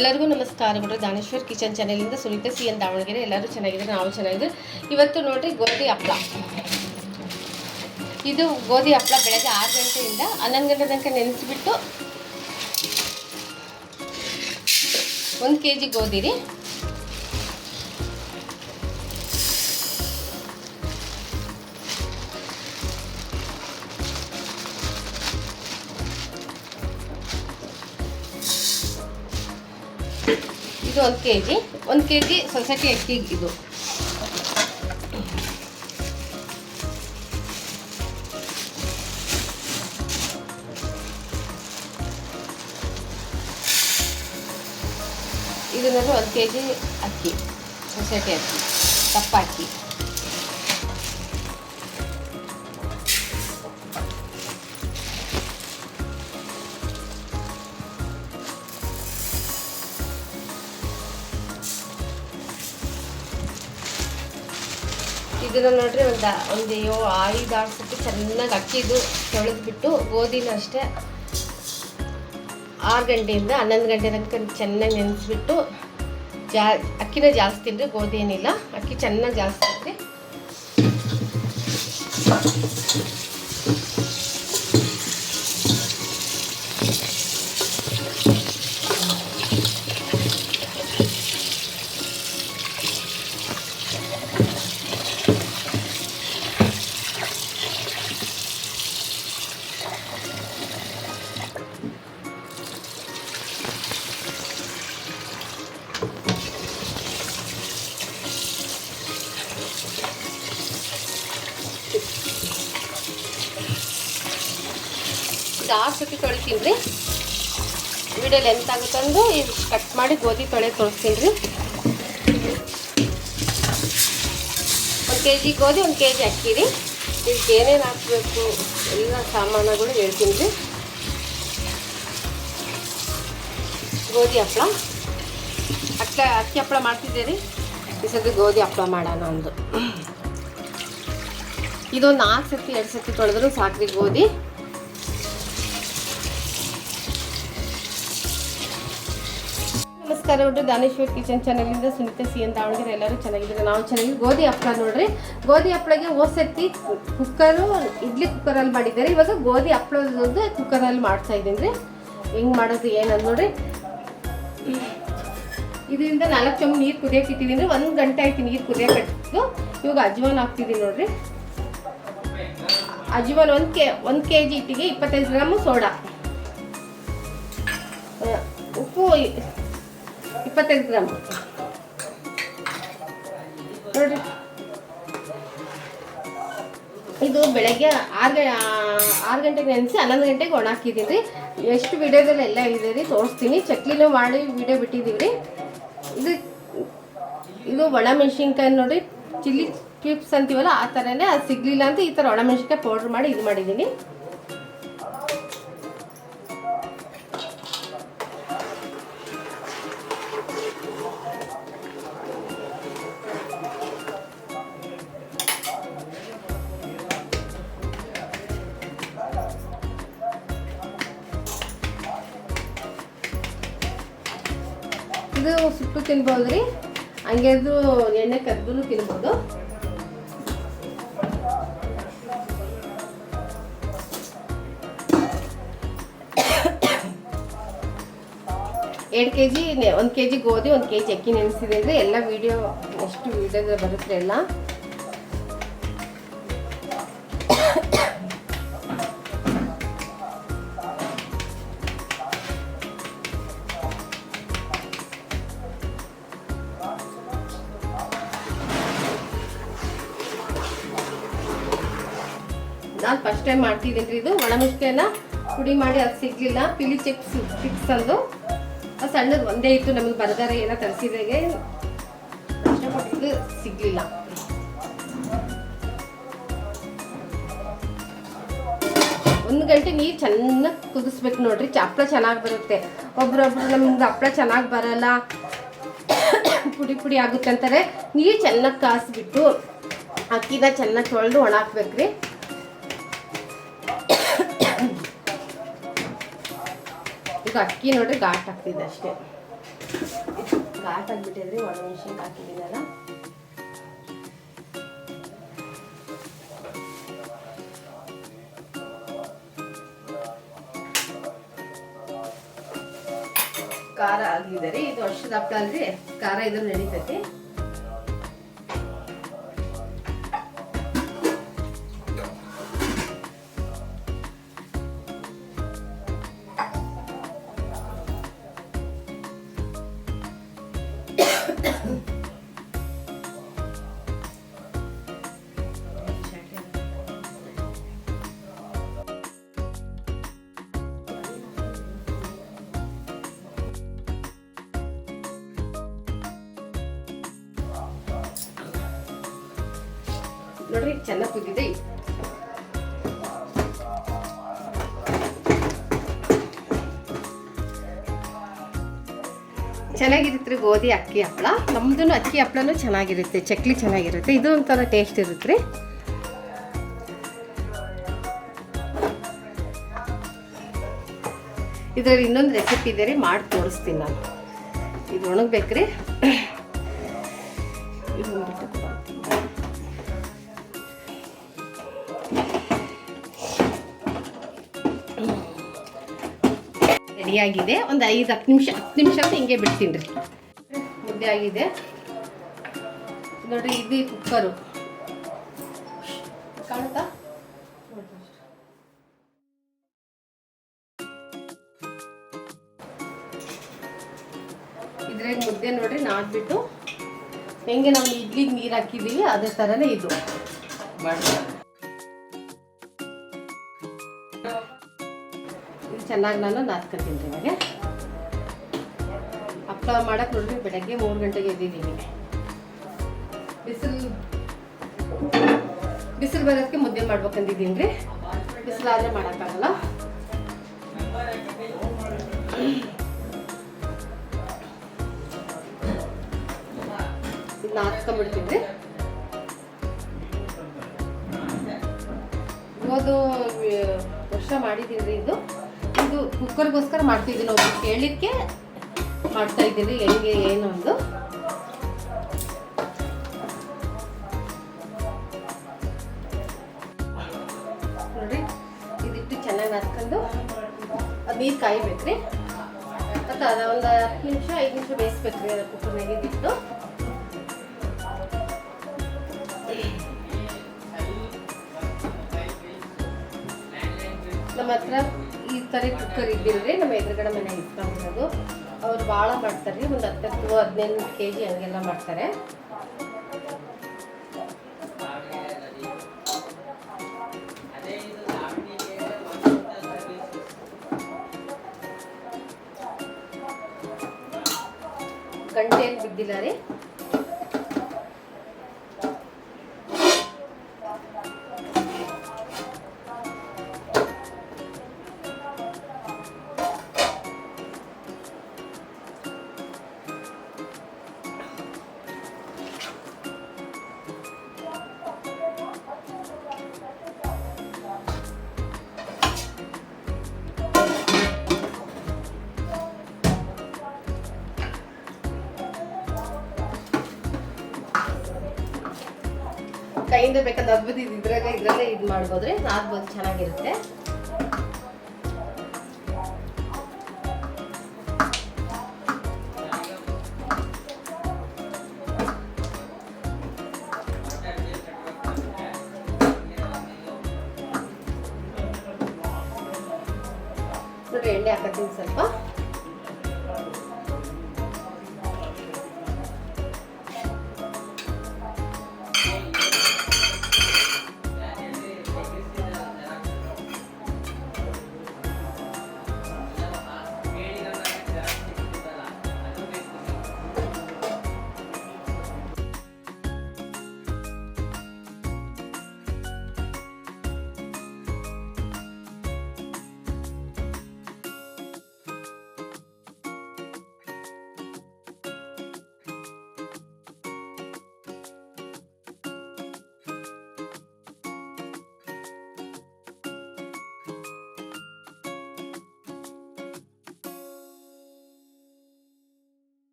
ಎಲ್ಲರಿಗೂ ನಮಸ್ಕಾರಗಳು. ದಾನೇಶ್ವರ್ ಕಿಚನ್ ಚಾನೆಲಿಂದ ಸುನೀತಾ ಸಿ ಎನ್ ದಾವಣಗೆರೆ. ಎಲ್ಲರೂ ಚೆನ್ನಾಗಿದ್ದಾರೆ, ನಾವು ಚೆನ್ನಾಗಿದ್ದೀವಿ. ಇವತ್ತು ನೋಡಿರಿ ಗೋಧಿ ಹಪ್ಪಳ. ಇದು ಗೋಧಿ ಹಪ್ಪಳ ಬೆಳಗ್ಗೆ 6 ಗಂಟೆಯಿಂದ 11 ಗಂಟೆ ತನಕ ನೆನೆಸಿಬಿಟ್ಟು 1 kg ಗೋಧಿ ರೀ. ಇದು 1 kg ಸೊಸೈಟಿ ಅಕ್ಕಿ. ಇದು ನೋಡಿ 1 kg ಅಕ್ಕಿ, ಸೊಸೈಟಿ ಅಕ್ಕಿ, ದಪ್ಪ ಅಕ್ಕಿ. ಇದನ್ನು ನೋಡ್ರಿ ಒಂದು 5-6 ಸತಿ ಚೆನ್ನಾಗಿ ಅಕ್ಕಿದು ತೊಳೆದ್ಬಿಟ್ಟು ಗೋಧಿನ ಅಷ್ಟೇ 6 ಗಂಟೆಯಿಂದ 11 ಗಂಟೆ ತನಕ ಚೆನ್ನಾಗಿ ನೆನೆಸ್ಬಿಟ್ಟು ಅಕ್ಕಿನ ಜಾಸ್ತಿ ತಿನ್ರಿ, ಗೋಧಿ ಏನಿಲ್ಲ, ಅಕ್ಕಿ ಚೆನ್ನಾಗಿ ಜಾಸ್ತಿ ತಿನ್ರಿ. ಇದು 6 ಸತಿ ತೊಳಿತೀನಿ ರೀ. ವಿಡಿಯೋ ಲೆಂತ್ ಆಗುತ್ತಂದು ಇದು ಕಟ್ ಮಾಡಿ ಗೋಧಿ ತೋರಿಸ್ತೀನಿ ರೀ. 1 kg ಗೋಧಿ, 1 kg ಅಕ್ಕಿ ರೀ. ಇದಕ್ಕೆ ಏನೇನು ಹಾಕಬೇಕು ಎಲ್ಲ ಸಾಮಾನುಗಳು ಹೇಳ್ತೀನಿ ರೀ. ಗೋಧಿ ಹಪ್ಪಳ, ಅಕ್ಕಿ ಹಪ್ಪಳ ಮಾಡ್ತಿದ್ದೆ ರೀ. ಈ ಸತಿ ಗೋಧಿ ಹಪ್ಪಳ ಮಾಡೋಣ ಅಂದು. ಇದು 4 ಸತಿ 2 ಸತಿ ತೊಳೆದ್ರು ಸಾಕ್ರಿ ಗೋಧಿ. ನಮಸ್ಕಾರ ನೋಡ್ರಿ, ದಾನೇಶ್ವರ್ ಕಿಚನ್ ಚಾನೆಲಿಂದ ಸುನೀತಾ ಸಿ ಎನ್ ದಾವಣಗೆರೆ. ಎಲ್ಲರೂ ಚೆನ್ನಾಗಿದ್ದಾರೆ, ನಾವು ಚೆನ್ನಾಗಿ. ಗೋಧಿ ಹಪ್ಪಳ ನೋಡ್ರಿ. ಗೋಧಿ ಹಪ್ಪಳಿಗೆ ಹೋಸತಿ ಕುಕ್ಕರು, ಇಡ್ಲಿ ಕುಕ್ಕರಲ್ಲಿ ಮಾಡಿದ್ದಾರೆ. ಇವಾಗ ಗೋಧಿ ಹಪ್ಪಳದೊಂದು ಕುಕ್ಕರಲ್ಲಿ ಮಾಡ್ತಾ ಇದ್ದೀನಿ ರೀ. ಹೆಂಗೆ ಮಾಡೋದು ಏನಂದು ನೋಡ್ರಿ. ಇದರಿಂದ 4 ಚಮಚ ನೀರು ಕುದಿಯೋಕೆ ಇಟ್ಟಿದ್ದೀನಿ. 1 ಗಂಟೆ ಆಯ್ತು ನೀರು ಕುದಿಯೋಕೆ ಇಟ್ಟಿದ್ದು. ಇವಾಗ ಅಜ್ವಾನ್ ಹಾಕ್ತಿದ್ದೀನಿ ನೋಡ್ರಿ. ಅಜ್ವಾನ್ 1 kg ಹಿಟ್ಟಿಗೆ 25 ಗ್ರಾಮು ಸೋಡಾ, ಉಪ್ಪು 25 ಗ್ರಾಮ್ ನೋಡ್ರಿ. ಇದು ಬೆಳಗ್ಗೆ 6 ಗಂಟೆಗೆ ನೆನೆಸಿ 11 ಗಂಟೆಗೆ ಒಣ ಹಾಕಿದ್ದೀನಿ ರೀ. ಎಷ್ಟು ವಿಡಿಯೋದಲ್ಲಿ ಎಲ್ಲ ಇದೆ ರೀ, ತೋರಿಸ್ತೀನಿ. ಚಕ್ಲಿನೂ ಮಾಡಿ ವಿಡಿಯೋ ಬಿಟ್ಟಿದ್ದೀವಿ ರೀ. ಇದು ಒಣಮೆಣಸಿನ್ಕಾಯಿ ನೋಡಿ, ಚಿಲ್ಲಿ ಕ್ಲಿಪ್ಸ್ ಅಂತೀವಲ್ಲ ಆ ಥರನೇ. ಅದು ಸಿಗಲಿಲ್ಲ ಅಂತ ಈ ಥರ ಒಣಮೆಣಸಿನ್ಕಾಯಿ ಪೌಡ್ರ್ ಮಾಡಿ ಇದು ಮಾಡಿದ್ದೀನಿ. ಇದು ಸುಟ್ಟು ತಿನ್ಬೋದು ರೀ, ಹಂಗೆ ಅದು ಎಣ್ಣೆ ಕದ್ದು ತಿನ್ಬೋದು. ಎರಡು ಕೆ ಜಿ 1 kg ಗೋಧಿ, 1 kg ಅಕ್ಕಿ ನೆನೆಸಿದೆ ಅಂದರೆ ಎಲ್ಲ ವೀಡಿಯೋ ಎಷ್ಟು ವೀಡಿಯೋದ ಬರುತ್ತೆ ಎಲ್ಲ. ನಾನು ಫಸ್ಟ್ ಟೈಮ್ ಮಾಡ್ತಿದ್ದೀನಿ ರೀ. ಇದು ಒಣಮೆಣಸಿನಕಾಯಿನ ಪುಡಿ ಮಾಡಿ ಅದು ಸಿಗಲಿಲ್ಲ, ಪಿಲಿ ಚಿಪ್ಸ್ ಅಂದು ಅದು ಸಣ್ಣದು ಒಂದೇ ಇತ್ತು. ನಮಗೆ ಬರ್ಗಾರ ಏನೋ ತರಿಸಿದಾಗೆ ಕಷ್ಟಪಟ್ಟಿದ್ದು ಸಿಗಲಿಲ್ಲ. ಒಂದು ಗಂಟೆ ನೀರು ಚೆನ್ನಾಗಿ ಕುದಿಸ್ಬೇಕು ನೋಡ್ರಿ. ಹಪ್ಪಳ ಚೆನ್ನಾಗಿ ಬರುತ್ತೆ. ಒಬ್ರೊಬ್ರು ನಮ್ಗೆ ಹಪ್ಪಳ ಚೆನ್ನಾಗಿ ಬರಲ್ಲ, ಪುಡಿ ಪುಡಿ ಆಗುತ್ತೆ ಅಂತಾರೆ. ನೀರು ಚೆನ್ನಾಗಿ ಕಾಯಿಸ್ಬಿಟ್ಟು ಅಕ್ಕಿನ ಚೆನ್ನಾಗಿ ತೊಳೆದು ಒಣ ಹಾಕ್ಬೇಕ್ರಿ. ಈಗ ಅಕ್ಕಿ ನೋಡ್ರಿ ಘಾಟ್ ಆಗ್ತಿದೆ ಅಷ್ಟೇ. ಬ್ಲ್ಯಾಕ್ ಆಗಿಬಿಟ್ಟಿದ್ರಿ, ಒಣಮೆಣಸಿನ್ಕಾಯಿ ಹಾಕಿದ್ದೀನಲ್ಲ. ಖಾರ ಆಗಿದೆ ರೀ, ಇದು ವರ್ಷದ ಹಪ್ಪಳ ಅಲ್ರಿ, ಖಾರ ಇದ್ರ ನಡೀತೈತಿ. ನೋಡ್ರಿ ಚೆನ್ನಾಗಿ ಕುದ್ದಿದೆ. ಚೆನ್ನಾಗಿರುತ್ತೆ ರೀ ಗೋಧಿ ಅಕ್ಕಿ ಹಪ್ಪಳ. ನಮ್ದು ಅಕ್ಕಿ ಹಪ್ಪಳನೂ ಚೆನ್ನಾಗಿರುತ್ತೆ, ಚಕ್ಲಿ ಚೆನ್ನಾಗಿರುತ್ತೆ. ಇದು ಒಂಥರ ಟೇಸ್ಟ್ ಇರುತ್ತೆ ರೀ. ಇದರಲ್ಲಿ ಇನ್ನೊಂದು ರೆಸಿಪಿ ಇದೆ ರೀ, ಮಾಡಿ ತೋರಿಸ್ತೀನಿ ನಾನು. ಇದು ಒಣಗಬೇಕ್ರಿ. ರೆಡಿಯಾಗಿದೆ. ಒಂದು 5-10 ನಿಮಿಷ ಅಂತ ಹಿಂಗೆ ಬಿಡ್ತೀನಿ ರೀ. ಮುದ್ದೆ ಆಗಿದೆ ನೋಡ್ರಿ. ಇದು ಕುಕ್ಕರು ಕಾಣುತ್ತಾ? ಇದ್ರಾಗ ಮುದ್ದೆ ನೋಡ್ರಿ ನಾದ್ಬಿಟ್ಟು ಹೆಂಗೆ ನಾವು ಇಡ್ಲಿಗೆ ನೀರು ಹಾಕಿದ್ದೀವಿ ಅದೇ ಥರನೇ ಇದು ಚೆನ್ನಾಗಿ ನಾನು ನಾದ್ಕೊತೀನಿ ರೀ. ಇವಾಗ ಹಪ್ಪಳ ಮಾಡಕ್ಕೆ ನೋಡ್ರಿ ಬೆಳಗ್ಗೆ 3 ಗಂಟೆಗೆ ಎದ್ದಿದ್ದೀವಿ. ಬಿಸಿಲು ಬರೋದಕ್ಕೆ ಮುದ್ದೆ ಮಾಡ್ಬೇಕಂದಿದ್ದೀನಿ ರೀ. ಬಿಸಿಲಾದರೆ ಮಾಡೋಕ್ಕಾಗಲ್ಲ. ಇದನ್ನ ಹಾಕ್ಕೊಂಡ್ಬಿಡ್ತೀನಿ ರೀ. ಇವತ್ತು ವರ್ಷ ಮಾಡಿದ್ದೀನಿ ರೀ. ಇದು ಕುಕ್ಕರ್ಗೋಸ್ಕರ ಮಾಡ್ತಿದ್ದೀನಿ. ನಾವು ಕೇಳಲಿಕ್ಕೆ ಮಾಡ್ತಾ ಇದ್ದೀನಿ ಹೆಂಗೆ ಏನು ಒಂದು. ನೋಡ್ರಿ ಇದಿಟ್ಟು ಚೆನ್ನಾಗಿ ಹಾಕ್ಕೊಂಡು ಅದು ನೀರು ಕಾಯಬೇಕ್ರಿ. ಮತ್ತು ಅದ ಒಂದು 10 ನಿಮಿಷ 5 ನಿಮಿಷ ಬೇಯಿಸ್ಬೇಕ್ರಿ. ಅದು ಕುಕ್ಕರ್ನಾಗೆ ಇಟ್ಟು ನಮ್ಮ ಹತ್ರ ಈ ಥರ ಕುಕ್ಕರ್ ಇದ್ದಿಲ್ರಿ. ನಮ್ಮ ಎದುರುಗಡೆ ಮನೆ ಇಟ್ಕೊಂಡಿರೋದು. ಅವ್ರು ಭಾಳ ಮಾಡ್ತಾರೆ ರೀ, ಒಂದು 10-15 kg ಹಂಗೆಲ್ಲ ಮಾಡ್ತಾರೆ. ಗಂಟೆ ಏನು ಬಿದ್ದಿಲ್ಲ ರೀ. ಕೈಯಿಂದ ಬೇಕಾದ್ರೆ ಅದ್ಬೋದು ಇದ್ರಲ್ಲೇ ಇದು ಮಾಡ್ಬೋದ್ರಿ. ನಾದ್ಬೋದು ಚೆನ್ನಾಗಿರುತ್ತೆ. ನೋಡ್ರಿ ಎಣ್ಣೆ ಹಾಕತ್ತೀನಿ ಸ್ವಲ್ಪ.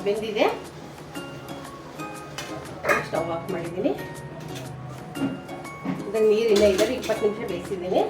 ಬೆಂದಿದೆ. ಸ್ಟವ್ ಆಫ್ ಮಾಡಿದ್ದೀನಿ. ಇದನ್ನು ನೀರಿನ 20 ನಿಮಿಷ ಬೇಯಿಸಿದ್ದೀನಿ.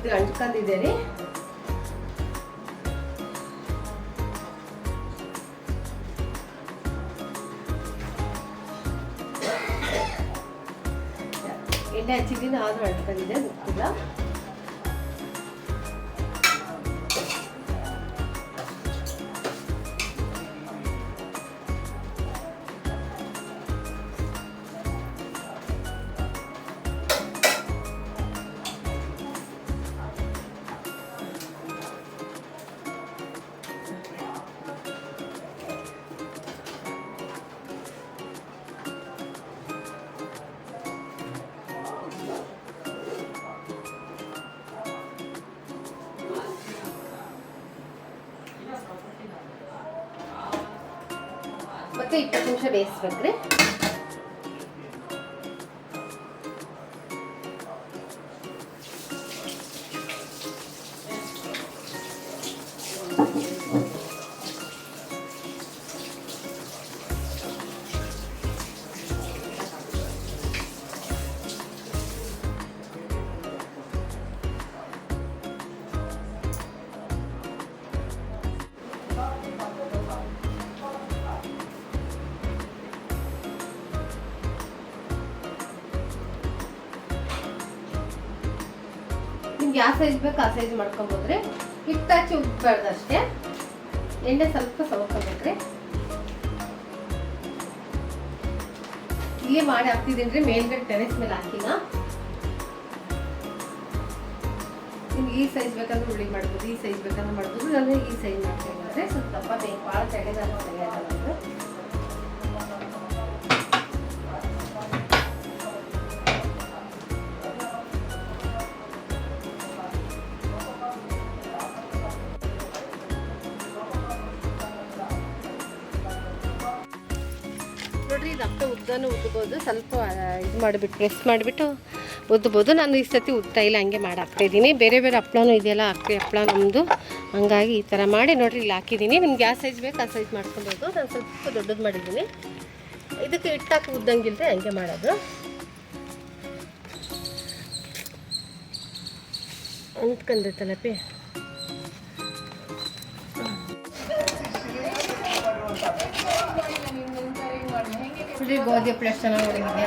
ಇದು ಅಂಟ್ಕೊಂಡಿದೆ ರೀ. ಎಣ್ಣೆ ಹಚ್ಚಿದ್ದೀನಿ, ಆದ್ರೂ ಅಂಟ್ಕೊಂಡಿದೆ, ಗೊತ್ತಿಲ್ಲ. ಮತ್ತೆ 20 ನಿಮಿಷ ಬೇಯಿಸ್ಬೇಕ್ರಿ. ನಿಮ್ಗೆ ಯಾವ ಸೈಜ್ ಬೇಕು ಆ ಸೈಜ್ ಮಾಡ್ಕೊಬೋದ್ರಿ. ಹಿಟ್ಟು ಹಚ್ಚಿ ಉಬ್ಬಾರ್ದು ಅಷ್ಟೇ. ಎಣ್ಣೆ ಸ್ವಲ್ಪ ಸವರ್ಕೊಬೇಕ್ರಿ. ಇಲ್ಲೇ ಮಾಡಿ ಹಾಕ್ತಿದ್ದೀನಿ ರೀ, ಮೇಲ್ಗಡೆ ಟೆರೆಸ್ ಮೇಲೆ ಹಾಕಿನ. ನಿಮ್ಗೆ ಈ ಸೈಜ್ ಬೇಕಂದ್ರೆ ಉಳ್ಳಿ ಮಾಡ್ಬೋದು, ಈ ಸೈಜ್ ಬೇಕಂದ್ರೆ ಮಾಡ್ಬೋದು. ನಾನು ಈ ಸೈಜ್ ಮಾಡ್ತಾ ಇದ್ದಾರೆ. ಸ್ವಲ್ಪ ದಪ್ಪ ಬೇಕು, ಭಾಳ ತೆಗೆದಾದ್ರೆ ನೋಡ್ರಿ. ಇದು ಅಪ್ಪ ಉದ್ದನೂ ಉದ್ಬೋದು, ಸ್ವಲ್ಪ ಇದು ಮಾಡಿಬಿಟ್ಟು ಪ್ರೆಸ್ ಮಾಡಿಬಿಟ್ಟು ಉದ್ಬೋದು. ನಾನು ಈ ಸತಿ ಉದ್ತಾ ಇಲ್ಲ, ಹಂಗೆ ಮಾಡಿ ಹಾಕ್ತಾಯಿದ್ದೀನಿ. ಬೇರೆ ಬೇರೆ ಹಪ್ಳನೂ ಇದೆಯಲ್ಲ, ಅಕ್ಕಿ ಹಪ್ಳ ನಮ್ಮದು. ಹಂಗಾಗಿ ಈ ಥರ ಮಾಡಿ ನೋಡಿರಿ ಇಲ್ಲಿ ಹಾಕಿದ್ದೀನಿ. ನಿಮ್ಗೆ ಯಾವ ಸೈಜ್ ಬೇಕು ಆ ಸೈಜ್ ಮಾಡ್ಕೊಬೋದು. ನಾನು ಸ್ವಲ್ಪ ದೊಡ್ಡದು ಮಾಡಿದ್ದೀನಿ. ಇದಕ್ಕೆ ಹಿಟ್ಟಾಕಿ ಉದ್ದಂಗಿಲ್ಲದೆ ಹಂಗೆ ಮಾಡೋದು. ಅಂದ್ಕೊಂಡೈತಲ್ಲಪ್ಪಿ. ಗೋಧಿ ಹಪ್ಪಳ ಚೆನ್ನಾಗಿ ಹೊಡೆದಿದೆ.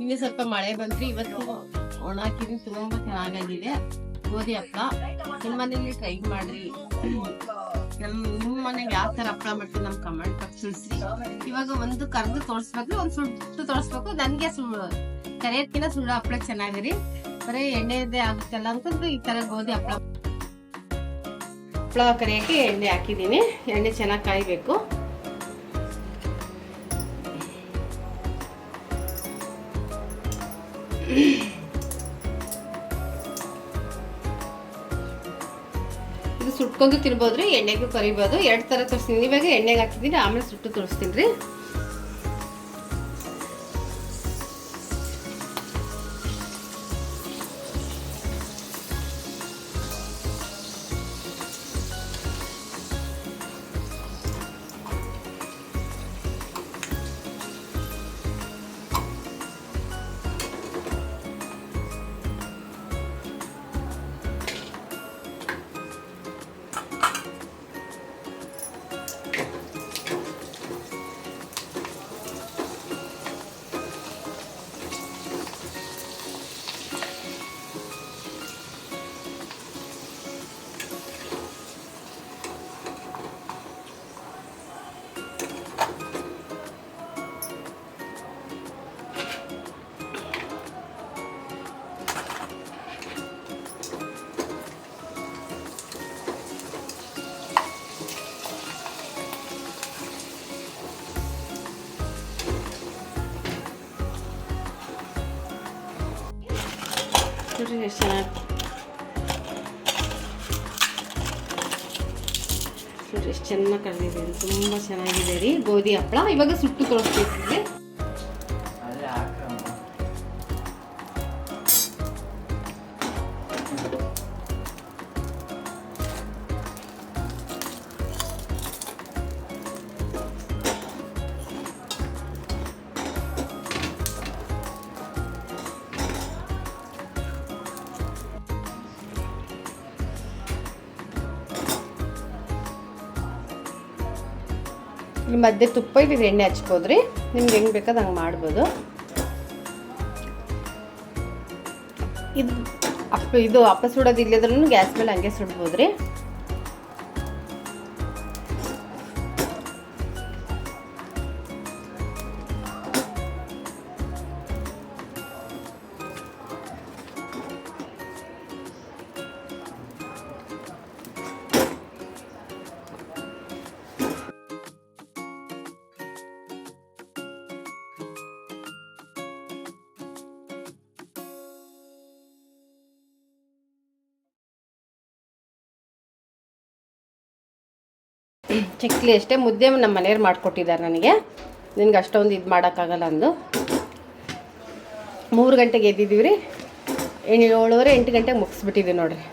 ಇನ್ನೂ ಸ್ವಲ್ಪ ಮಳೆ ಬಂದ್ರಿ. ಇವತ್ತು ಒಣ ಹಾಕಿದೀನಿ, ತುಂಬಾ ಚೆನ್ನಾಗಾಗಿದೆ ಗೋಧಿ ಹಪ್ಪಳ. ನಿಮ್ಮ ಮನೇಲಿ ಟ್ರೈ ಮಾಡ್ರಿ. ನಿಮ್ಮ ಮನೆಗೆ ಯಾವ ತರ ಹಪ್ಪಳ ಮಾಡ್ತೀವಿ ನಮ್ ಕಮೆಂಟ್ ಬಾಕ್ಸ್ ತಿಳಿಸಿ. ಇವಾಗ ಒಂದು ಕರ್ದು ತೋರಿಸ್ಬೇಕು, ಒಂದ್ ಸುಟ್ಟು ತೋರಿಸ್ಬೇಕು. ನನ್ಗೆ ಕರೆಯೋದ್ಕಿಂತ ಸುಳ್ಳು ಹಪ್ಪಳ ಚೆನ್ನಾಗಿರಿ. ಬರೀ ಎಣ್ಣೆದೇ ಆಗುತ್ತಲ್ಲ ಅಂತಂದ್ರೆ ಈ ತರ ಗೋಧಿ ಹಪ್ಪಳ ಕರಿಯಕ್ಕೆ ಎಣ್ಣೆ ಹಾಕಿದೀನಿ. ಎಣ್ಣೆ ಚೆನ್ನಾಗಿ ಕಾಯ್ಬೇಕು. ಇದು ಸುಟ್ಕೊಂಡು ತಿನ್ಬೋದ್ರಿ, ಎಣ್ಣೆಗೂ ಕರಿಬೋದು. 2 ತರ ತೋರಿಸ್ತೀನಿ. ಇವಾಗ ಎಣ್ಣೆಗೆ ಹಾಕಿದೀನಿ, ಆಮೇಲೆ ಸುಟ್ಟು ತೋರಿಸ್ತೀನಿ ರೀ. ನೋಡ್ರಿ ಎಷ್ಟು ಚೆನ್ನಾಗಿ, ನೋಡ್ರಿ ಎಷ್ಟು ಚೆನ್ನಾಗಿ ಕರೆದಿದೆ. ತುಂಬ ಚೆನ್ನಾಗಿದೆ ರೀ ಗೋಧಿ ಹಪ್ಪಳ. ಇವಾಗ ಸುಟ್ಟು ತೋರಿಸ್ತೀವಿ. ಇಲ್ಲಿ ಮಧ್ಯೆ ತುಪ್ಪ ಇದೆ, ಎಣ್ಣೆ ಹಚ್ಬೋದ್ರಿ. ನಿಮ್ಗೆ ಹೆಂಗೆ ಬೇಕಾದ ಹಂಗೆ ಮಾಡ್ಬೋದು. ಇದು ಹಪ್ಪ ಸುಡೋದು ಇಲ್ಲದ್ರೂ ಗ್ಯಾಸ್ ಮೇಲೆ ಹಂಗೆ ಸುಡ್ಬೋದ್ರಿ. ಚಕ್ಲಿ ಅಷ್ಟೇ. ಮುದ್ದೆ ನಮ್ಮ ಮನೆಯವ್ರು ಮಾಡಿಕೊಟ್ಟಿದ್ದಾರೆ ನನಗೆ. ನಿನ್ಗೆ ಅಷ್ಟೊಂದು ಇದು ಮಾಡೋಕ್ಕಾಗಲ್ಲ ಅಂದು 3 ಗಂಟೆಗೆ ಎದ್ದಿದ್ದೀವಿ ರೀ. 7:30 8 ಗಂಟೆಗೆ ಮುಗಿಸ್ಬಿಟ್ಟಿದ್ದೀವಿ ನೋಡಿರಿ.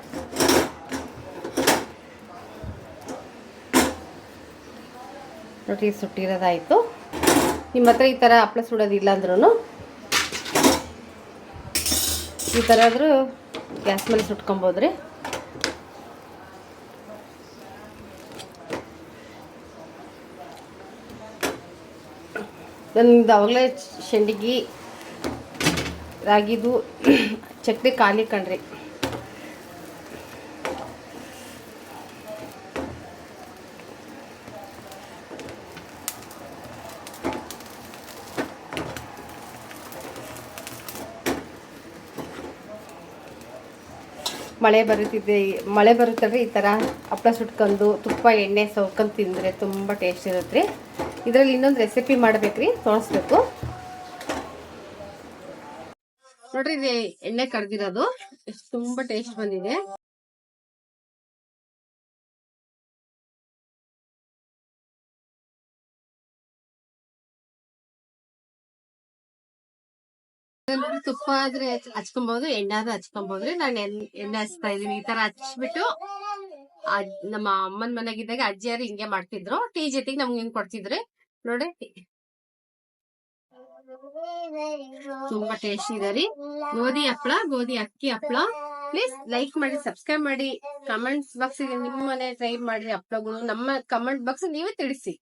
ನೋಡಿರಿ ಸುಟ್ಟಿರೋದಾಯಿತು. ನಿಮ್ಮ ಹತ್ರ ಈ ಥರ ಹಪ್ಪಳ ಸುಡೋದಿಲ್ಲ ಅಂದ್ರೂ ಈ ಥರ ಆದರೂ ಗ್ಯಾಸ್ ಮೇಲೆ ಸುಟ್ಕೊಬೋದ್ರಿ. ನನ್ನದು ಅವಾಗಲೇ ಶಂಡಿಗೆ ರಾಗಿದು ಚಕ್ಲಿ ಖಾಲಿ ಕಣ್ರಿ. ಮಳೆ ಬರುತ್ತಲ್ರಿ. ಈ ಥರ ಹಪ್ಪಳ ಸುಟ್ಕೊಂಡು ತುಪ್ಪ ಎಣ್ಣೆ ಸವ್ಕೊಂಡು ತಿಂದರೆ ತುಂಬ ಟೇಸ್ಟ್ ಇರುತ್ತೆ ರೀ. ಇದರಲ್ಲಿ ಇನ್ನೊಂದು ರೆಸಿಪಿ ಮಾಡ್ಬೇಕ್ರಿ, ತೋರಿಸ್ಬೇಕು ನೋಡ್ರಿ. ಇದು ಎಣ್ಣೆ ಕಡ್ದಿರೋದು ತುಂಬ ಟೇಸ್ಟ್ ಬಂದಿದೆ. ತುಪ್ಪ ಆದ್ರೆ ಹಚ್ಕೊಬಹುದು, ಎಣ್ಣೆ ಆದ್ರೆ ಹಚ್ಕೊಬಹುದ್ರಿ. ನಾನು ಎಣ್ಣೆ ಹಚ್ತಾ ಇದೀನಿ. ಈ ತರ ಹಚ್ಬಿಟ್ಟು ನಮ್ಮ ಅಮ್ಮನ ಮನೆಗಿದ್ದಾಗ ಅಜ್ಜಿಯಾರು ಹಿಂಗೆ ಮಾಡ್ತಿದ್ರು. ಟೀ ಜೊತೆಗೆ ನಮ್ಗೆ ಹಿಂಗ್ ಕೊಡ್ತಿದ್ರು ನೋಡಿ. ತುಂಬಾ ಟೇಸ್ಟ್ ಇದೆ ರೀ ಗೋಧಿ ಹಪ್ಪಳ, ಗೋಧಿ ಅಕ್ಕಿ ಹಪ್ಪಳ. ಪ್ಲೀಸ್ ಲೈಕ್ ಮಾಡಿ, ಸಬ್ಸ್ಕ್ರೈಬ್ ಮಾಡಿ, ಕಮೆಂಟ್ಸ್ ಬಾಕ್ಸ್ ನಿಮ್ಮ ಮನೆ ಟ್ರೈ ಮಾಡ್ರಿ ಹಪ್ಪಳಗಳು. ನಮ್ಮ ಕಮೆಂಟ್ ಬಾಕ್ಸ್ ನೀವೇ ತಿಳಿಸಿ.